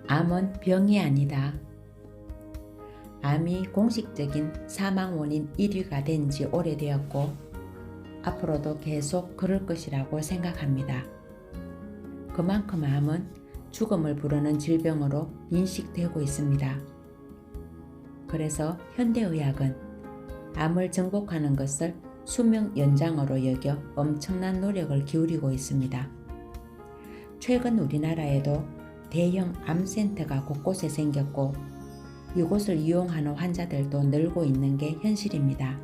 암은 병이 아니다. 암이 공식적인 사망 원인 1위가 된 지 오래되었고 앞으로도 계속 그럴 것이라고 생각합니다. 그만큼 암은 죽음을 부르는 질병으로 인식되고 있습니다. 그래서 현대의학은 암을 정복하는 것을 수명 연장으로 여겨 엄청난 노력을 기울이고 있습니다. 최근 우리나라에도 대형 암센터가 곳곳에 생겼고 이곳을 이용하는 환자들도 늘고 있는 게 현실입니다.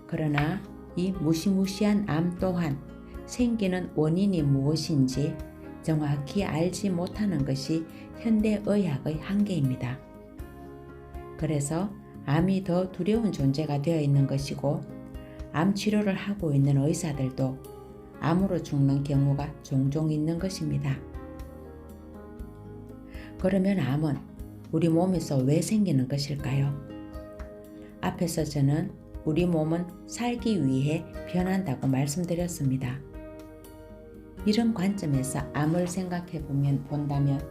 그러나 이 무시무시한 암 또한 생기는 원인이 무엇인지 정확히 알지 못하는 것이 현대의학의 한계입니다. 그래서 암이 더 두려운 존재가 되어 있는 것이고 암 치료를 하고 있는 의사들도 암으로 죽는 경우가 종종 있는 것입니다. 그러면 암은 우리 몸에서 왜 생기는 것일까요? 앞에서 저는 우리 몸은 살기 위해 변한다고 말씀드렸습니다. 이런 관점에서 암을 생각해 본다면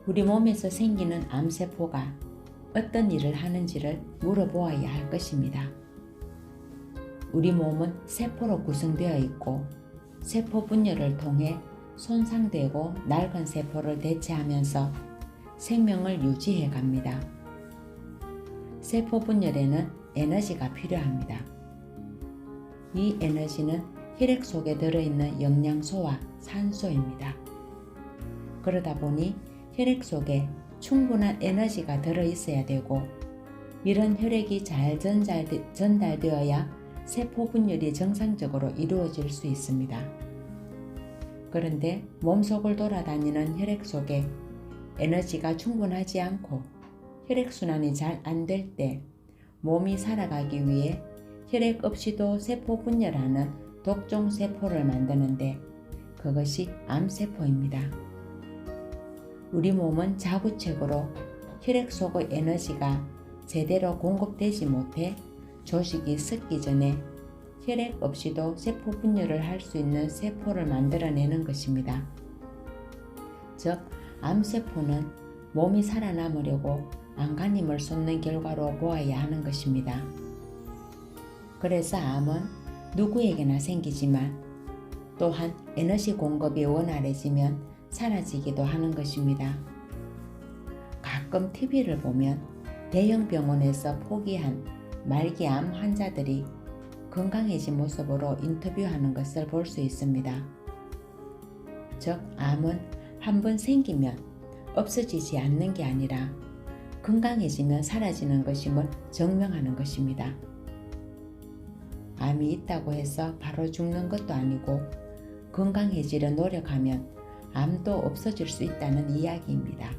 우리 몸에서 생기는 암세포가 어떤 일을 하는지를 물어보아야 할 것입니다. 우리 몸은 세포로 구성되어 있고 세포 분열을 통해 손상되고 낡은 세포를 대체하면서 생명을 유지해 갑니다. 세포 분열에는 에너지가 필요합니다. 이 에너지는 혈액 속에 들어있는 영양소와 산소입니다. 그러다 보니 혈액 속에 충분한 에너지가 들어있어야 되고 이런 혈액이 잘 전달되어야 세포 분열이 정상적으로 이루어질 수 있습니다. 그런데 몸속을 돌아다니는 혈액 속에 에너지가 충분하지 않고 혈액순환이 잘 안 될 때 몸이 살아가기 위해 혈액 없이도 세포 분열하는 독종 세포를 만드는데 그것이 암세포입니다. 우리 몸은 자구책으로 혈액 속의 에너지가 제대로 공급되지 못해 조직이 썩기 전에 혈액 없이도 세포 분열을 할 수 있는 세포를 만들어내는 것입니다. 즉, 암세포는 몸이 살아남으려고 안간힘을 쏟는 결과로 보아야 하는 것입니다. 그래서 암은 누구에게나 생기지만 또한 에너지 공급이 원활해지면 사라지기도 하는 것입니다. 가끔 TV를 보면 대형 병원에서 포기한 말기암 환자들이 건강해진 모습으로 인터뷰하는 것을 볼 수 있습니다. 즉, 암은 한번 생기면 없어지지 않는 게 아니라 건강해지면 사라지는 것임을 증명하는 것입니다. 암이 있다고 해서 바로 죽는 것도 아니고 건강해지려 노력하면 암도 없어질 수 있다는 이야기입니다.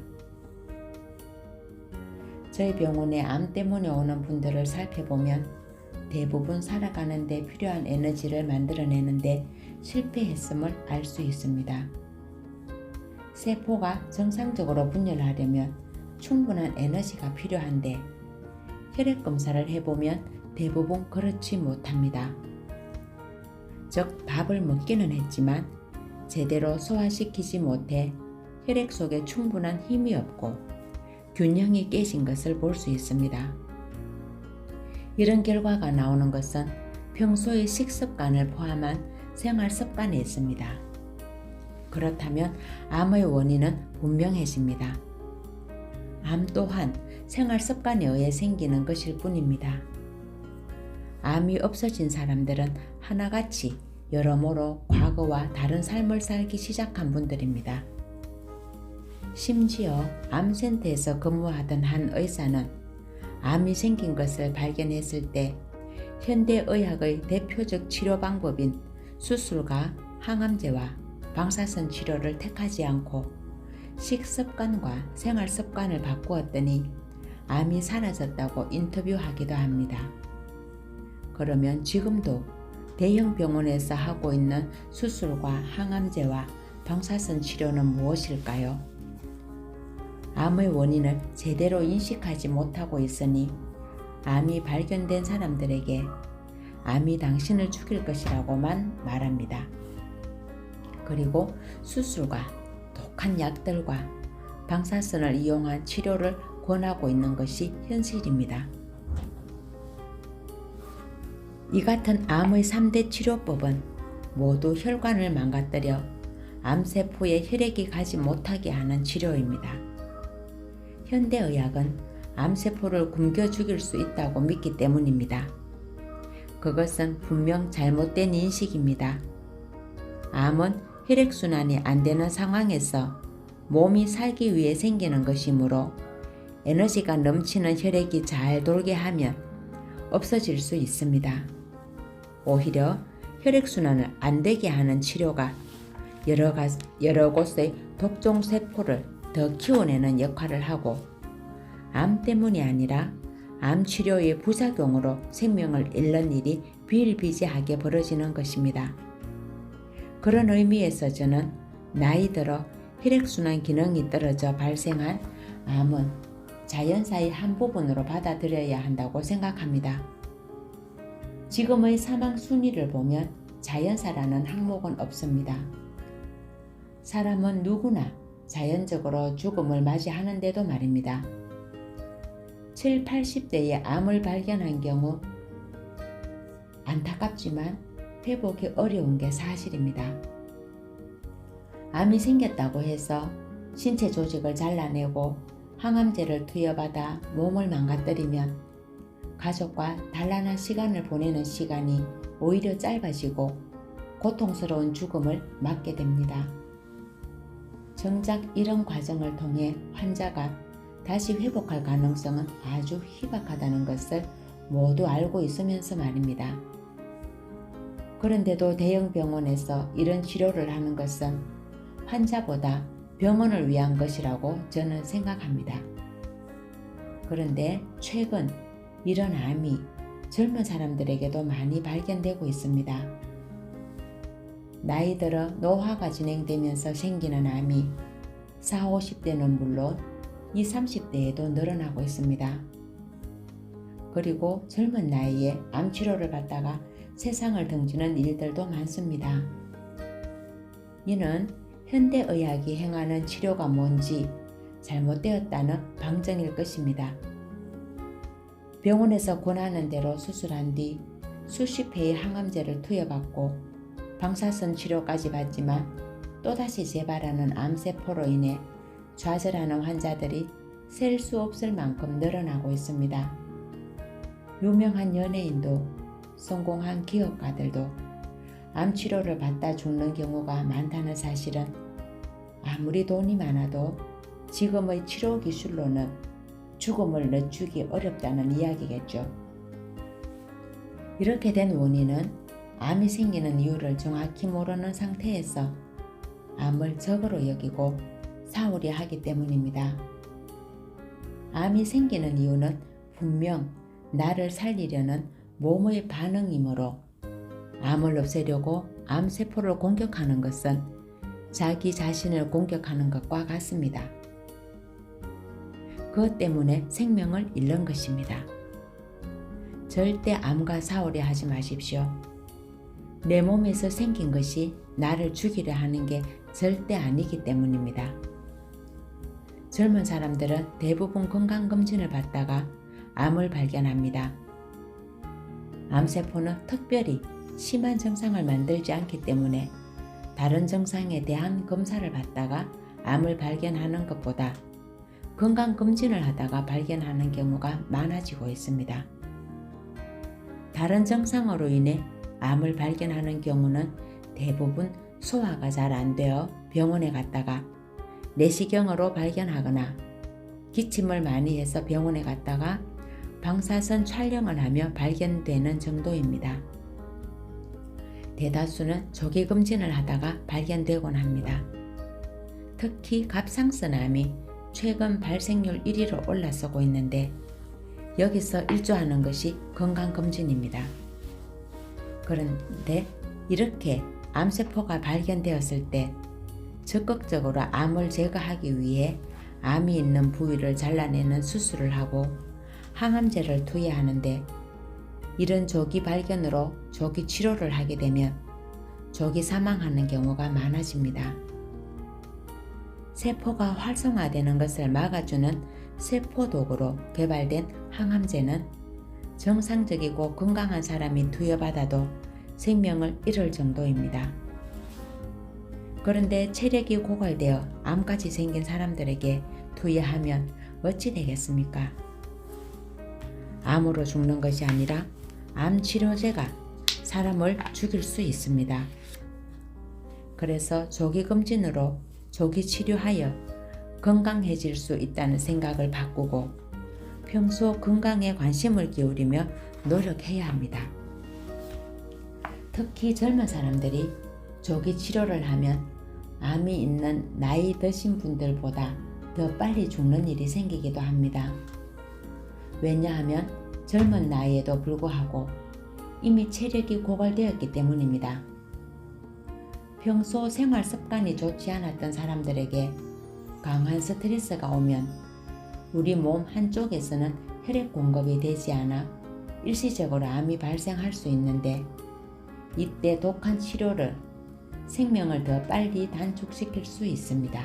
저희 병원에 암 때문에 오는 분들을 살펴보면 대부분 살아가는 데 필요한 에너지를 만들어내는데 실패했음을 알 수 있습니다. 세포가 정상적으로 분열하려면 충분한 에너지가 필요한데 혈액 검사를 해보면 대부분 그렇지 못합니다. 즉, 밥을 먹기는 했지만 제대로 소화시키지 못해 혈액 속에 충분한 힘이 없고 균형이 깨진 것을 볼 수 있습니다. 이런 결과가 나오는 것은 평소의 식습관을 포함한 생활 습관에 있습니다. 그렇다면 암의 원인은 분명해집니다. 암 또한 생활 습관에 의해 생기는 것일 뿐입니다. 암이 없어진 사람들은 하나같이 여러모로 과거와 다른 삶을 살기 시작한 분들입니다. 심지어 암센터에서 근무하던 한 의사는 암이 생긴 것을 발견했을 때 현대의학의 대표적 치료 방법인 수술과 항암제와 방사선 치료를 택하지 않고 식습관과 생활습관을 바꾸었더니 암이 사라졌다고 인터뷰하기도 합니다. 그러면 지금도 대형 병원에서 하고 있는 수술과 항암제와 방사선 치료는 무엇일까요? 암의 원인을 제대로 인식하지 못하고 있으니 암이 발견된 사람들에게 암이 당신을 죽일 것이라고만 말합니다. 그리고 수술과 독한 약들과 방사선을 이용한 치료를 권하고 있는 것이 현실입니다. 이 같은 암의 3대 치료법은 모두 혈관을 망가뜨려 암세포에 혈액이 가지 못하게 하는 치료입니다. 현대의학은 암세포를 굶겨 죽일 수 있다고 믿기 때문입니다. 그것은 분명 잘못된 인식입니다. 암은 혈액순환이 안 되는 상황에서 몸이 살기 위해 생기는 것이므로 에너지가 넘치는 혈액이 잘 돌게 하면 없어질 수 있습니다. 오히려 혈액순환을 안 되게 하는 치료가 여러 곳의 독종세포를 더 키워내는 역할을 하고 암 때문이 아니라 암 치료의 부작용으로 생명을 잃는 일이 비일비재하게 벌어지는 것입니다. 그런 의미에서 저는 나이 들어 혈액순환 기능이 떨어져 발생한 암은 자연사의 한 부분으로 받아들여야 한다고 생각합니다. 지금의 사망 순위를 보면 자연사라는 항목은 없습니다. 사람은 누구나 자연적으로 죽음을 맞이하는데도 말입니다. 7, 80대에 암을 발견한 경우 안타깝지만 회복이 어려운 게 사실입니다. 암이 생겼다고 해서 신체 조직을 잘라내고 항암제를 투여받아 몸을 망가뜨리면 가족과 단란한 시간을 보내는 시간이 오히려 짧아지고 고통스러운 죽음을 맞게 됩니다. 정작 이런 과정을 통해 환자가 다시 회복할 가능성은 아주 희박하다는 것을 모두 알고 있으면서 말입니다. 그런데도 대형 병원에서 이런 치료를 하는 것은 환자보다 병원을 위한 것이라고 저는 생각합니다. 그런데 최근 이런 암이 젊은 사람들에게도 많이 발견되고 있습니다. 나이 들어 노화가 진행되면서 생기는 암이 40, 50대는 물론 20, 30대에도 늘어나고 있습니다. 그리고 젊은 나이에 암 치료를 받다가 세상을 등지는 일들도 많습니다. 이는 현대의학이 행하는 치료가 뭔지 잘못되었다는 방증일 것입니다. 병원에서 권하는 대로 수술한 뒤 수십 회의 항암제를 투여받고 방사선 치료까지 받지만 또다시 재발하는 암세포로 인해 좌절하는 환자들이 셀 수 없을 만큼 늘어나고 있습니다. 유명한 연예인도 성공한 기업가들도 암 치료를 받다 죽는 경우가 많다는 사실은 아무리 돈이 많아도 지금의 치료 기술로는 죽음을 늦추기 어렵다는 이야기겠죠. 이렇게 된 원인은 암이 생기는 이유를 정확히 모르는 상태에서 암을 적으로 여기고 사오려 하기 때문입니다. 암이 생기는 이유는 분명 나를 살리려는 몸의 반응이므로 암을 없애려고 암세포를 공격하는 것은 자기 자신을 공격하는 것과 같습니다. 그것 때문에 생명을 잃는 것입니다. 절대 암과 싸우려 하지 마십시오. 내 몸에서 생긴 것이 나를 죽이려 하는 게 절대 아니기 때문입니다. 젊은 사람들은 대부분 건강검진을 받다가 암을 발견합니다. 암세포는 특별히 심한 증상을 만들지 않기 때문에 다른 증상에 대한 검사를 받다가 암을 발견하는 것보다 건강검진을 하다가 발견하는 경우가 많아지고 있습니다. 다른 증상으로 인해 암을 발견하는 경우는 대부분 소화가 잘 안 되어 병원에 갔다가 내시경으로 발견하거나 기침을 많이 해서 병원에 갔다가 방사선 촬영을 하며 발견되는 정도입니다. 대다수는 조기검진을 하다가 발견되곤 합니다. 특히 갑상선암이 최근 발생률 1위로 올라서고 있는데 여기서 일조하는 것이 건강검진입니다. 그런데 이렇게 암세포가 발견되었을 때 적극적으로 암을 제거하기 위해 암이 있는 부위를 잘라내는 수술을 하고 항암제를 투여하는데 이런 조기 발견으로 조기 치료를 하게 되면 조기 사망하는 경우가 많아집니다. 세포가 활성화되는 것을 막아주는 세포독으로 개발된 항암제는 정상적이고 건강한 사람이 투여받아도 생명을 잃을 정도입니다. 그런데 체력이 고갈되어 암까지 생긴 사람들에게 투여하면 어찌 되겠습니까? 암으로 죽는 것이 아니라 암 치료제가 사람을 죽일 수 있습니다. 그래서 조기 검진으로 조기 치료하여 건강해질 수 있다는 생각을 바꾸고 평소 건강에 관심을 기울이며 노력해야 합니다. 특히 젊은 사람들이 조기 치료를 하면 암이 있는 나이 드신 분들보다 더 빨리 죽는 일이 생기기도 합니다. 왜냐하면 젊은 나이에도 불구하고 이미 체력이 고갈되었기 때문입니다. 평소 생활 습관이 좋지 않았던 사람들에게 강한 스트레스가 오면 우리 몸 한쪽에서는 혈액 공급이 되지 않아 일시적으로 암이 발생할 수 있는데, 이때 독한 치료를 생명을 더 빨리 단축시킬 수 있습니다.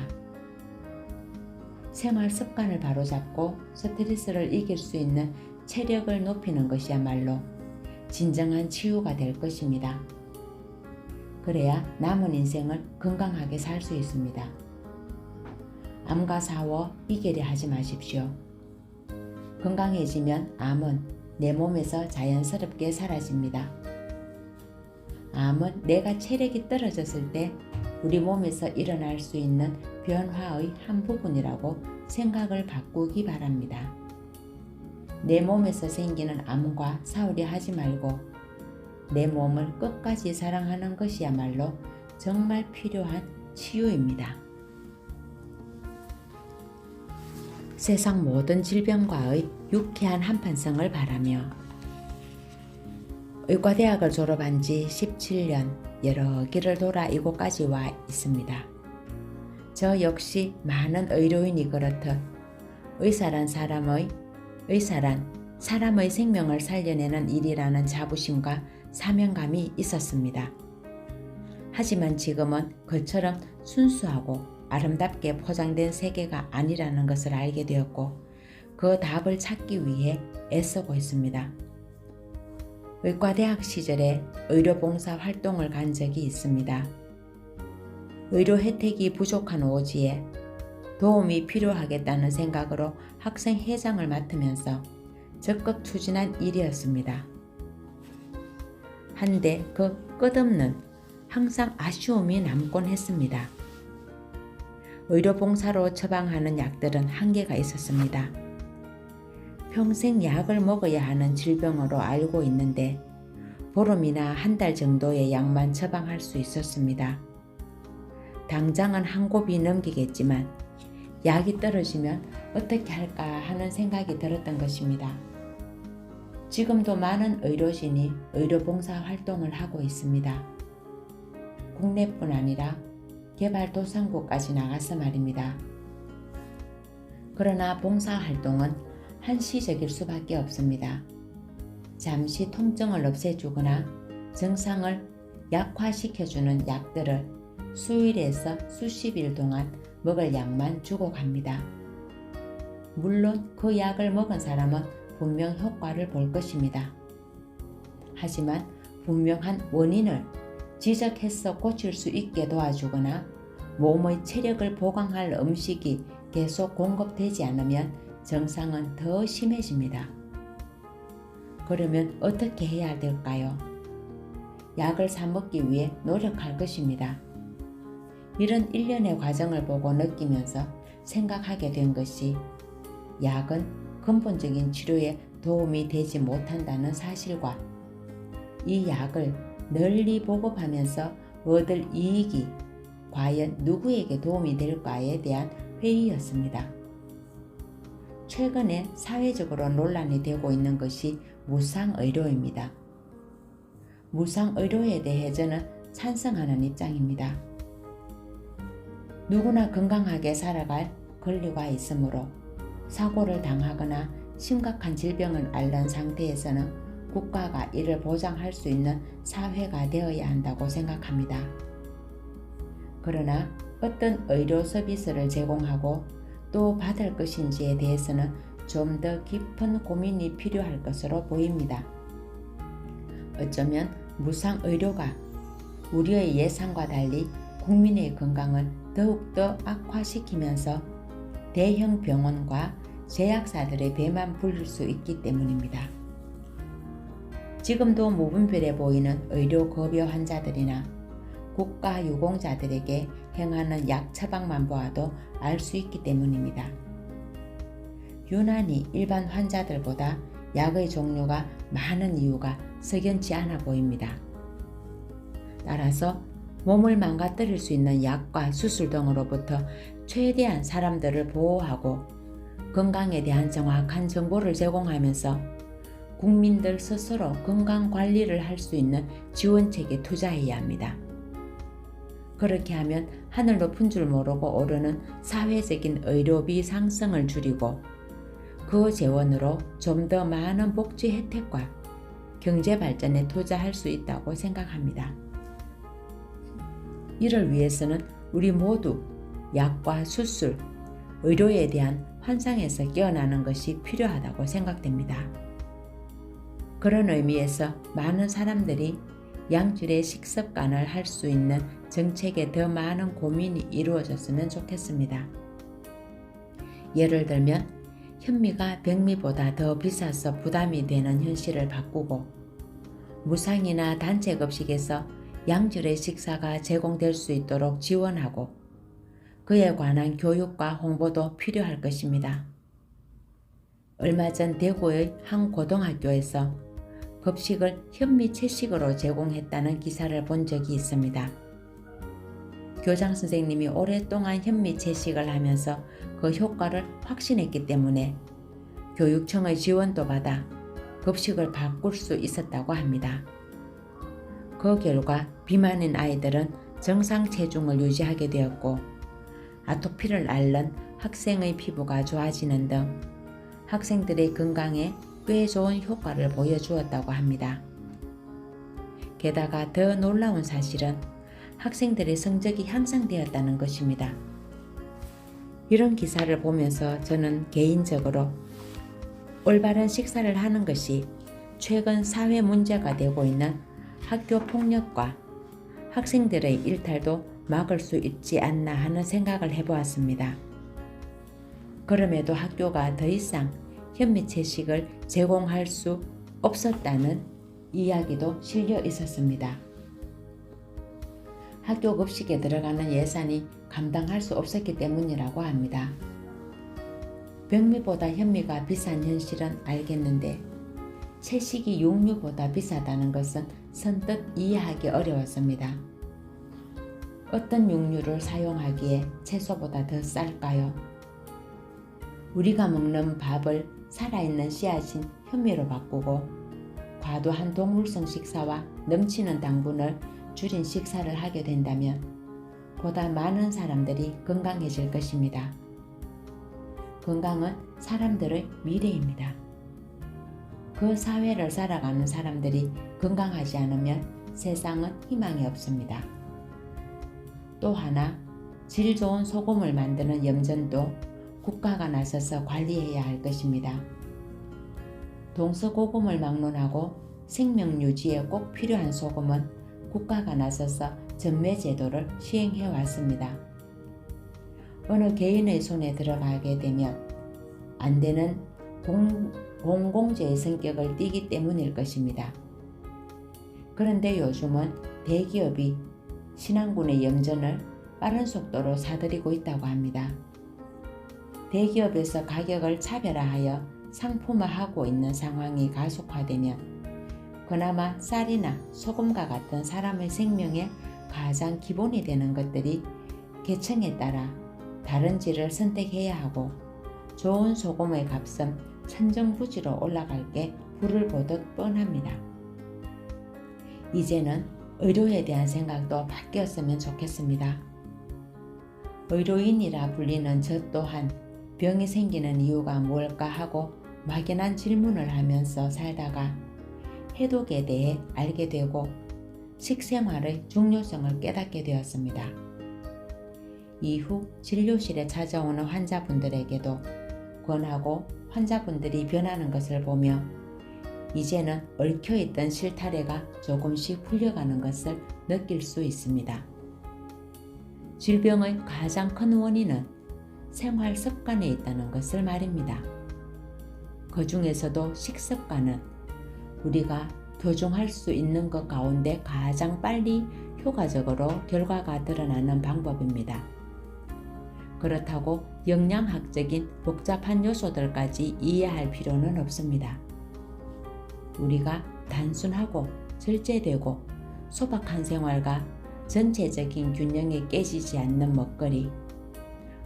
생활 습관을 바로잡고 스트레스를 이길 수 있는 체력을 높이는 것이야말로 진정한 치유가 될 것입니다. 그래야 남은 인생을 건강하게 살 수 있습니다. 암과 싸워 이겨려 하지 마십시오. 건강해지면 암은 내 몸에서 자연스럽게 사라집니다. 암은 내가 체력이 떨어졌을 때 우리 몸에서 일어날 수 있는 변화의 한 부분이라고 생각을 바꾸기 바랍니다. 내 몸에서 생기는 암과 싸우려 하지 말고 내 몸을 끝까지 사랑하는 것이야말로 정말 필요한 치유입니다. 세상 모든 질병과의 유쾌한 한판성을 바라며 의과대학을 졸업한 지 17년, 여러 길을 돌아 이곳까지 와 있습니다. 저 역시 많은 의료인이 그렇듯 의사란 사람의 생명을 살려내는 일이라는 자부심과 사명감이 있었습니다. 하지만 지금은 그처럼 순수하고 아름답게 포장된 세계가 아니라는 것을 알게 되었고 그 답을 찾기 위해 애쓰고 있습니다. 의과대학 시절에 의료봉사 활동을 간 적이 있습니다. 의료 혜택이 부족한 오지에 도움이 필요하겠다는 생각으로 학생회장을 맡으면서 적극 추진한 일이었습니다. 한데 그 끝없는 항상 아쉬움이 남곤 했습니다. 의료봉사로 처방하는 약들은 한계가 있었습니다. 평생 약을 먹어야 하는 질병으로 알고 있는데 보름이나 한 달 정도의 약만 처방할 수 있었습니다. 당장은 한 곱이 넘기겠지만 약이 떨어지면 어떻게 할까 하는 생각이 들었던 것입니다. 지금도 많은 의료진이 의료봉사 활동을 하고 있습니다. 국내뿐 아니라 개발도상국까지 나가서 말입니다. 그러나 봉사활동은 한시적일 수밖에 없습니다. 잠시 통증을 없애주거나 증상을 약화시켜주는 약들을 수일에서 수십일 동안 먹을 약만 주고 갑니다. 물론 그 약을 먹은 사람은 분명 효과를 볼 것입니다. 하지만 분명한 원인을 지적해서 고칠 수 있게 도와주거나 몸의 체력을 보강할 음식이 계속 공급되지 않으면 증상은 더 심해집니다. 그러면 어떻게 해야 될까요? 약을 사 먹기 위해 노력할 것입니다. 이런 일련의 과정을 보고 느끼면서 생각하게 된 것이 약은 근본적인 치료에 도움이 되지 못한다는 사실과 이 약을 널리 보급하면서 얻을 이익이 과연 누구에게 도움이 될까에 대한 회의였습니다. 최근에 사회적으로 논란이 되고 있는 것이 무상의료입니다. 무상의료에 대해 저는 찬성하는 입장입니다. 누구나 건강하게 살아갈 권리가 있으므로 사고를 당하거나 심각한 질병을 앓는 상태에서는 국가가 이를 보장할 수 있는 사회가 되어야 한다고 생각합니다. 그러나 어떤 의료 서비스를 제공하고 또 받을 것인지에 대해서는 좀 더 깊은 고민이 필요할 것으로 보입니다. 어쩌면 무상의료가 우리의 예상과 달리 국민의 건강을 더욱더 악화시키면서 대형 병원과 제약사들의 배만 불릴 수 있기 때문입니다. 지금도 무분별해 보이는 의료급여 환자들이나 국가유공자들에게 행하는 약 처방만 보아도 알 수 있기 때문입니다. 유난히 일반 환자들보다 약의 종류가 많은 이유가 석연치 않아 보입니다. 따라서 몸을 망가뜨릴 수 있는 약과 수술 등으로부터 최대한 사람들을 보호하고 건강에 대한 정확한 정보를 제공하면서 국민들 스스로 건강 관리를 할 수 있는 지원책에 투자해야 합니다. 그렇게 하면 하늘 높은 줄 모르고 오르는 사회적인 의료비 상승을 줄이고 그 재원으로 좀 더 많은 복지 혜택과 경제 발전에 투자할 수 있다고 생각합니다. 이를 위해서는 우리 모두 약과 수술, 의료에 대한 환상에서 깨어나는 것이 필요하다고 생각됩니다. 그런 의미에서 많은 사람들이 양질의 식습관을 할 수 있는 정책에 더 많은 고민이 이루어졌으면 좋겠습니다. 예를 들면 현미가 백미보다 더 비싸서 부담이 되는 현실을 바꾸고 무상이나 단체 급식에서 양질의 식사가 제공될 수 있도록 지원하고 그에 관한 교육과 홍보도 필요할 것입니다. 얼마 전 대구의 한 고등학교에서 급식을 현미 채식으로 제공했다는 기사를 본 적이 있습니다. 교장 선생님이 오랫동안 현미 채식을 하면서 그 효과를 확신했기 때문에 교육청의 지원도 받아 급식을 바꿀 수 있었다고 합니다. 그 결과 비만인 아이들은 정상 체중을 유지하게 되었고 아토피를 앓는 학생의 피부가 좋아지는 등 학생들의 건강에 꽤 좋은 효과를 보여주었다고 합니다. 게다가 더 놀라운 사실은 학생들의 성적이 향상되었다는 것입니다. 이런 기사를 보면서 저는 개인적으로 올바른 식사를 하는 것이 최근 사회 문제가 되고 있는 학교 폭력과 학생들의 일탈도 막을 수 있지 않나 하는 생각을 해보았습니다. 그럼에도 학교가 더 이상 현미 채식을 제공할 수 없었다는 이야기도 실려 있었습니다. 학교 급식에 들어가는 예산이 감당할 수 없었기 때문이라고 합니다. 백미보다 현미가 비싼 현실은 알겠는데 채식이 육류보다 비싸다는 것은 선뜻 이해하기 어려웠습니다. 어떤 육류를 사용하기에 채소보다 더 쌀까요? 우리가 먹는 밥을 살아있는 씨앗인 현미로 바꾸고 과도한 동물성 식사와 넘치는 당분을 줄인 식사를 하게 된다면 보다 많은 사람들이 건강해질 것입니다. 건강은 사람들의 미래입니다. 그 사회를 살아가는 사람들이 건강하지 않으면 세상은 희망이 없습니다. 또 하나, 질 좋은 소금을 만드는 염전도 국가가 나서서 관리해야 할 것입니다. 동서고금을 막론하고 생명 유지에 꼭 필요한 소금은 국가가 나서서 전매 제도를 시행해 왔습니다. 어느 개인의 손에 들어가게 되면 안 되는 공공재의 성격을 띠기 때문일 것입니다. 그런데 요즘은 대기업이 신한군의 염전을 빠른 속도로 사들이고 있다고 합니다. 대기업에서 가격을 차별화하여 상품화하고 있는 상황이 가속화되면 그나마 쌀이나 소금과 같은 사람의 생명에 가장 기본이 되는 것들이 계층에 따라 다른 질을 선택해야 하고 좋은 소금의 값은 천정부지로 올라갈 게 불을 보듯 뻔합니다. 이제는 의료에 대한 생각도 바뀌었으면 좋겠습니다. 의료인이라 불리는 저 또한 병이 생기는 이유가 뭘까 하고 막연한 질문을 하면서 살다가 해독에 대해 알게 되고 식생활의 중요성을 깨닫게 되었습니다. 이후 진료실에 찾아오는 환자분들에게도 권하고 환자분들이 변하는 것을 보며 이제는 얽혀있던 실타래가 조금씩 풀려가는 것을 느낄 수 있습니다. 질병의 가장 큰 원인은 생활 습관에 있다는 것을 말입니다. 그 중에서도 식습관은 우리가 교정할 수 있는 것 가운데 가장 빨리 효과적으로 결과가 드러나는 방법입니다. 그렇다고 영양학적인 복잡한 요소들까지 이해할 필요는 없습니다. 우리가 단순하고 절제되고 소박한 생활과 전체적인 균형이 깨지지 않는 먹거리,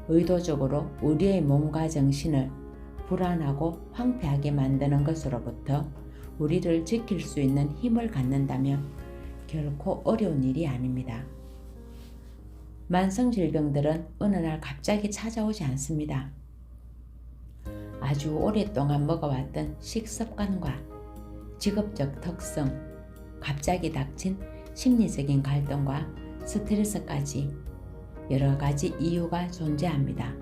의도적으로 우리의 몸과 정신을 불안하고 황폐하게 만드는 것으로부터 우리를 지킬 수 있는 힘을 갖는다면 결코 어려운 일이 아닙니다. 만성질병들은 어느 날 갑자기 찾아오지 않습니다. 아주 오랫동안 먹어왔던 식습관과 직업적 특성, 갑자기 닥친 심리적인 갈등과 스트레스까지 여러 가지 이유가 존재합니다.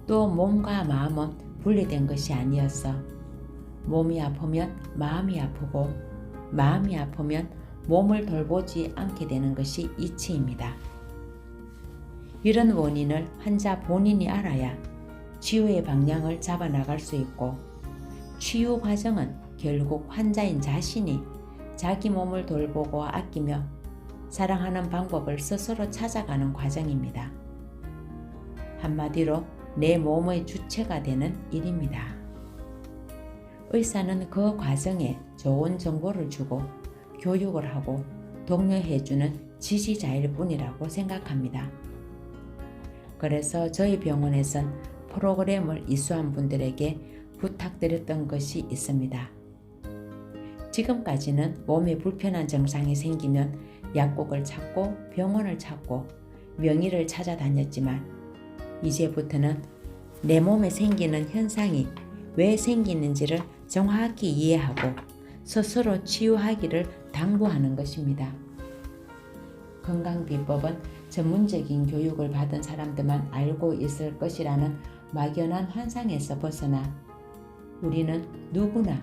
또 몸과 마음은 분리된 것이 아니어서 몸이 아프면 마음이 아프고 마음이 아프면 몸을 돌보지 않게 되는 것이 이치입니다. 이런 원인을 환자 본인이 알아야 치유의 방향을 잡아나갈 수 있고 치유 과정은 결국 환자인 자신이 자기 몸을 돌보고 아끼며 사랑하는 방법을 스스로 찾아가는 과정입니다. 한마디로 내 몸의 주체가 되는 일입니다. 의사는 그 과정에 좋은 정보를 주고 교육을 하고 독려해주는 지지자일 뿐이라고 생각합니다. 그래서 저희 병원에선 프로그램을 이수한 분들에게 부탁드렸던 것이 있습니다. 지금까지는 몸에 불편한 증상이 생기면 약국을 찾고 병원을 찾고 명의를 찾아다녔지만 이제부터는 내 몸에 생기는 현상이 왜 생기는지를 정확히 이해하고 스스로 치유하기를 당부하는 것입니다. 건강비법은 전문적인 교육을 받은 사람들만 알고 있을 것이라는 막연한 환상에서 벗어나 우리는 누구나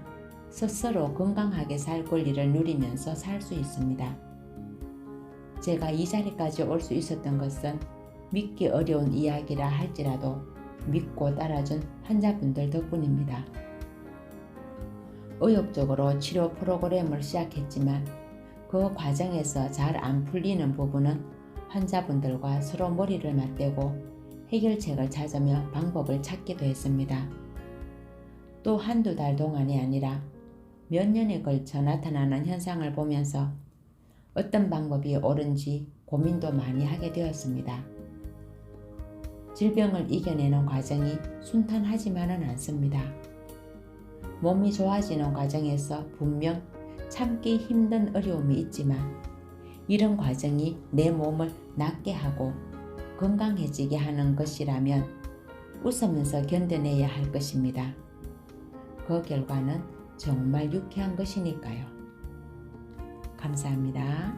스스로 건강하게 살 권리를 누리면서 살 수 있습니다. 제가 이 자리까지 올 수 있었던 것은 믿기 어려운 이야기라 할지라도 믿고 따라준 환자분들 덕분입니다. 의욕적으로 치료 프로그램을 시작했지만 그 과정에서 잘 안 풀리는 부분은 환자분들과 서로 머리를 맞대고 해결책을 찾으며 방법을 찾기도 했습니다. 또 한두 달 동안이 아니라 몇 년에 걸쳐 나타나는 현상을 보면서 어떤 방법이 옳은지 고민도 많이 하게 되었습니다. 질병을 이겨내는 과정이 순탄하지만은 않습니다. 몸이 좋아지는 과정에서 분명 참기 힘든 어려움이 있지만 이런 과정이 내 몸을 낫게 하고 건강해지게 하는 것이라면 웃으면서 견뎌내야 할 것입니다. 그 결과는 정말 유쾌한 것이니까요. 감사합니다.